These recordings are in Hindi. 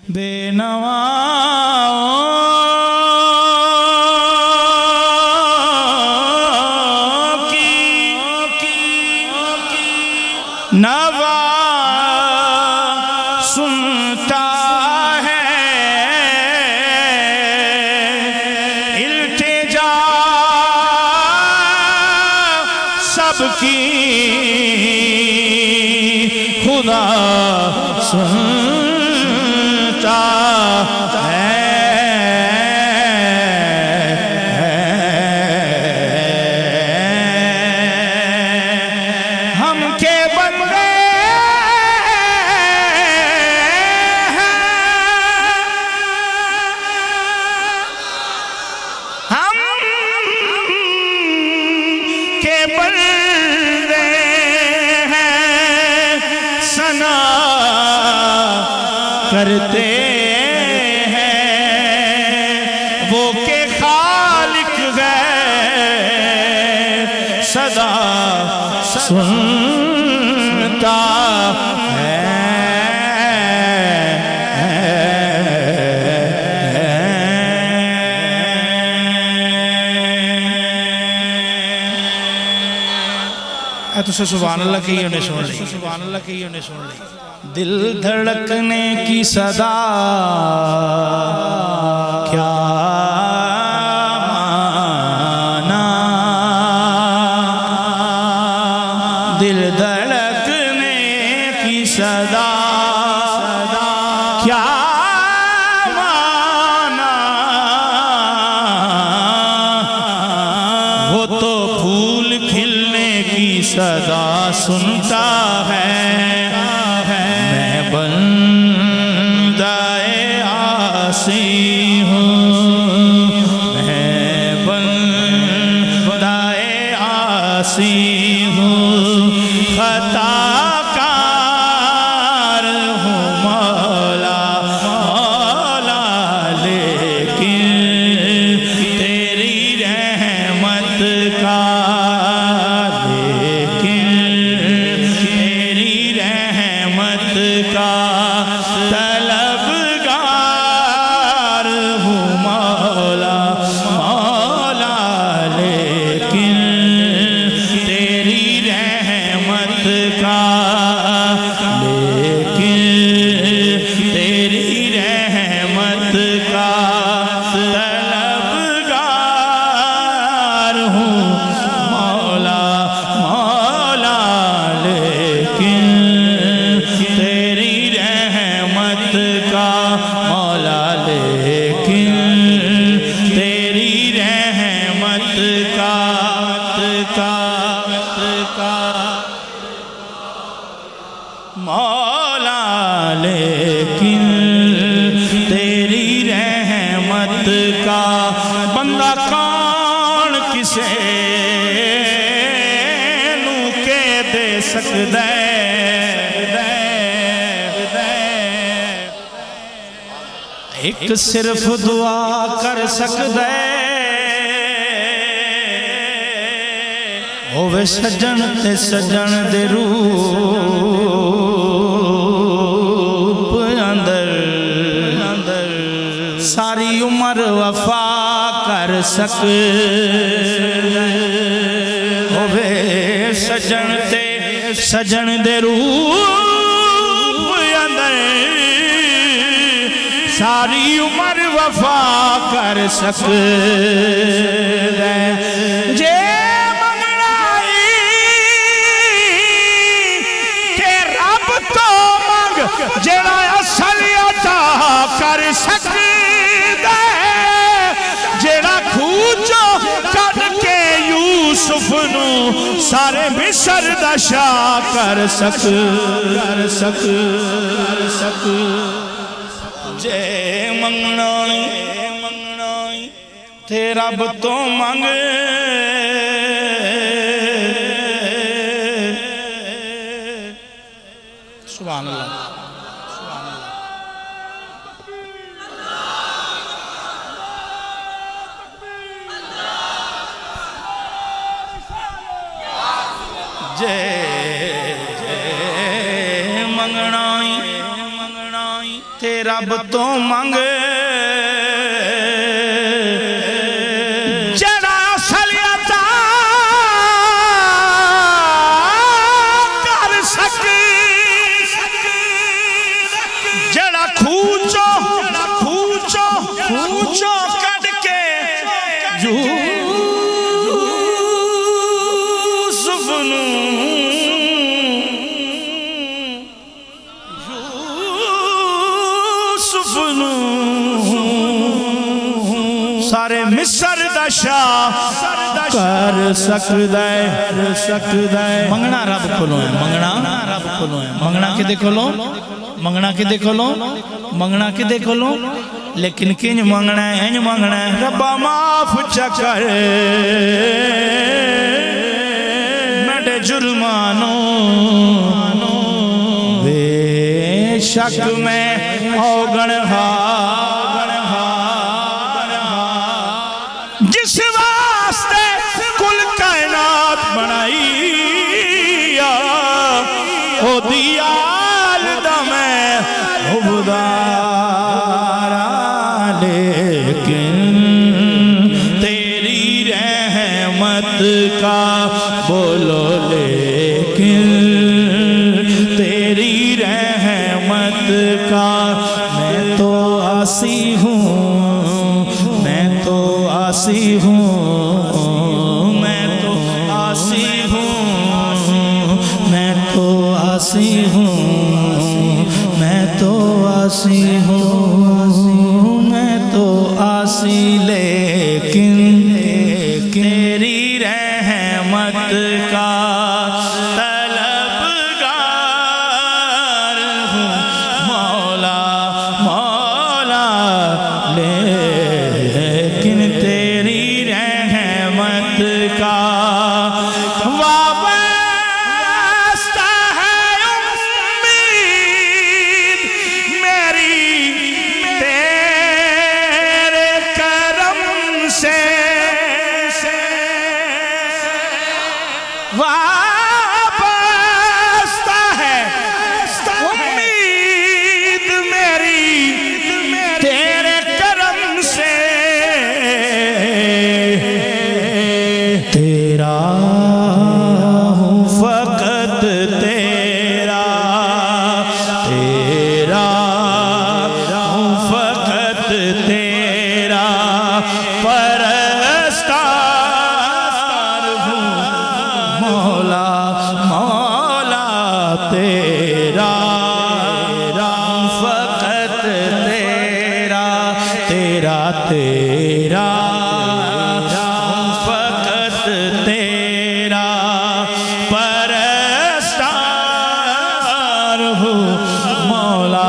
बेनवा नवा सुनता है इल्तिजा सबकी खुदा सुनता है। हम के बंदे के बंदे हैं सना करते हैं वो के खालिक है सदा सुनता है। तो सुभान अल्लाह की उन्हें सुन ली, सुभान अल्लाह की उन्हें सुन ली। दिल धड़कने की सदा क्या माना, दिल धड़कने की सदा क्या माना, वो तो फूल खिलने की सदा सुनता है। मैं बंदाए आसी हूँ, मैं बंदाए आसी हूँ, खताकार हूँ मौला मौला, लेकिन तेरी रहमत का तलबगार हूँ मौला मौला, लेकिन तेरी रहमत का, लेकिन तेरी रहमत का तलबगार हूँ मौला मौला, लेकिन तेरी रहमत का मौला, लेकिन तेरी रहमत का मौला, लेकिन तेरी रहमत का। बंदा कौन किसे नू के दे सकदा है, एक सिर्फ दुआ कर सकदा है। होवे सजन ते सजन दे रूप अंदर, सारी उम्र वफा कर सकदा है। होवे सजन ते सजन दे रूप अंदर, सारी उम्र वफा कर सकदा है। जे मंगनाई के रब तो मंग, जेड़ा असल अता कर सकदा है, जेड़ा खूचो कट के यूसुफ नू सारे मिस्र दा शाह कर सक। जे मंगना ते रब तो मंग, सुभान अल्लाह। जे मंगना ते रब तो मंग जड़ा असलियता कर सक जड़ा खूचो खूचो खूचो कट के यूसुफ नू सारे मिस्र दा शाह कर सकदा है मंगना रब कोलों है मंगना रब कोलों है मंगना किदे कोलों मंगना किदे कोलों मंगना किदे कोलों लेकिन किंज मंगना है इंज मंगना है रब्बा माफ चकर मेरे जुर्मानो बेशक में औगण जिस वास्ते कुल कायनात बनाई ओ दियाल दमे उबदारा लेकिन तेरी रहमत का बोलो लेकिन तेरी रहमत का मैं तो आसी हूँ मैं तो आसी हूँ मैं तो आसी हूँ मैं तो आसी हूँ मैं तो आसी हूँ मैं तो आसी लेकिन तेरी रहमत का तलबगार हूँ मौला मौला लेकिन तेरी रहमत का वाबस्ता है उम्मीद मेरी तेरे करम से वाबस्ता है उम्मीद मेरी तेरे करम से तेरा हूँ फकत तेरा तेरा हूँ फकत तेरा परस्तार हूँ मौला मौला तेरा फकत तेरा तेरा तेरा फकत तेरा परस्तार हूँ मौला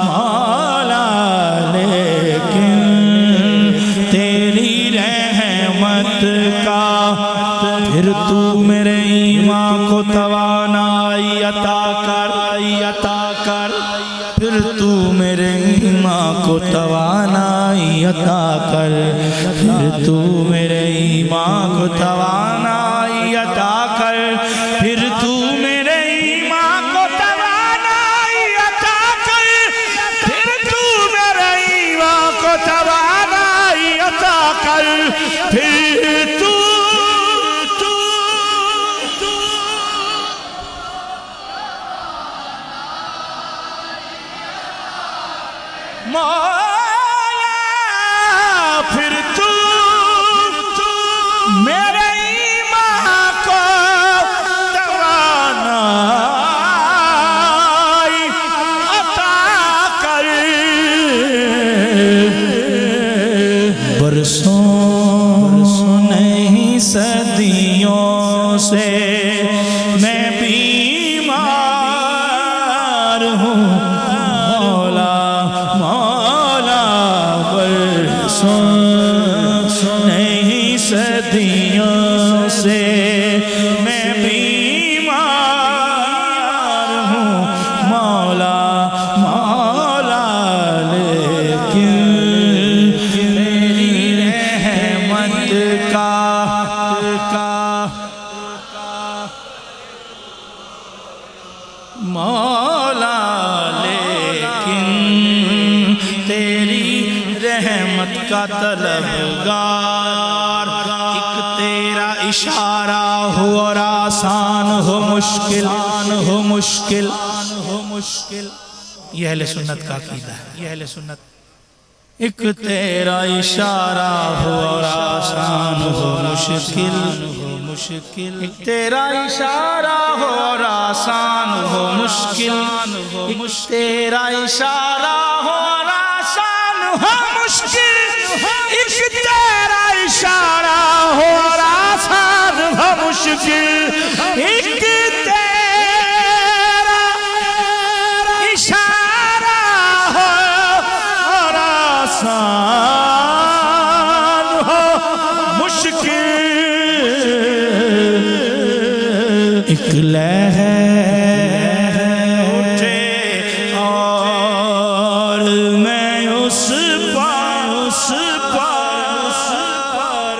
मौला लेकिन तेरी रहमत का फिर तू मेरे ईमान को तवानाई अता कर फिर तू मेरे ईमान को तवानाई अता कर फिर तू मेरे ईमान को तवानाई अता कर फिर तू मेरे ईमान को तवानाई अता कर फिर तू मेरे ईमान को तवानाई अता कर फिर तू मौला फिर तू मेरे ईमान को तवानाई अता कर बरसों नहीं सदियों से मैं बीमार हूँ मौला मौला रहमत का तलबगार, एक तेरा इशारा हो और आसान हो मुश्किल, हो मुश्किल, हो मुश्किल। ये अहले सुन्नत का अकीदा है, ये अहले सुन्नत। एक तेरा इशारा हो और आसान हो मुश्किल, हो मुश्किल। एक तेरा इशारा हो और आसान हो मुश्किल, एक तेरा इशारा हो और आसान हो मुश्किल। एक तेरा इशारा हो और आसान हो मुश्किल, एक तेरा इशारा हो और आसान हो मुश्किल। एक लहर उठे और मैं उस पर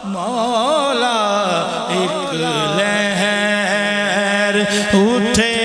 मौला, एक लहर उठे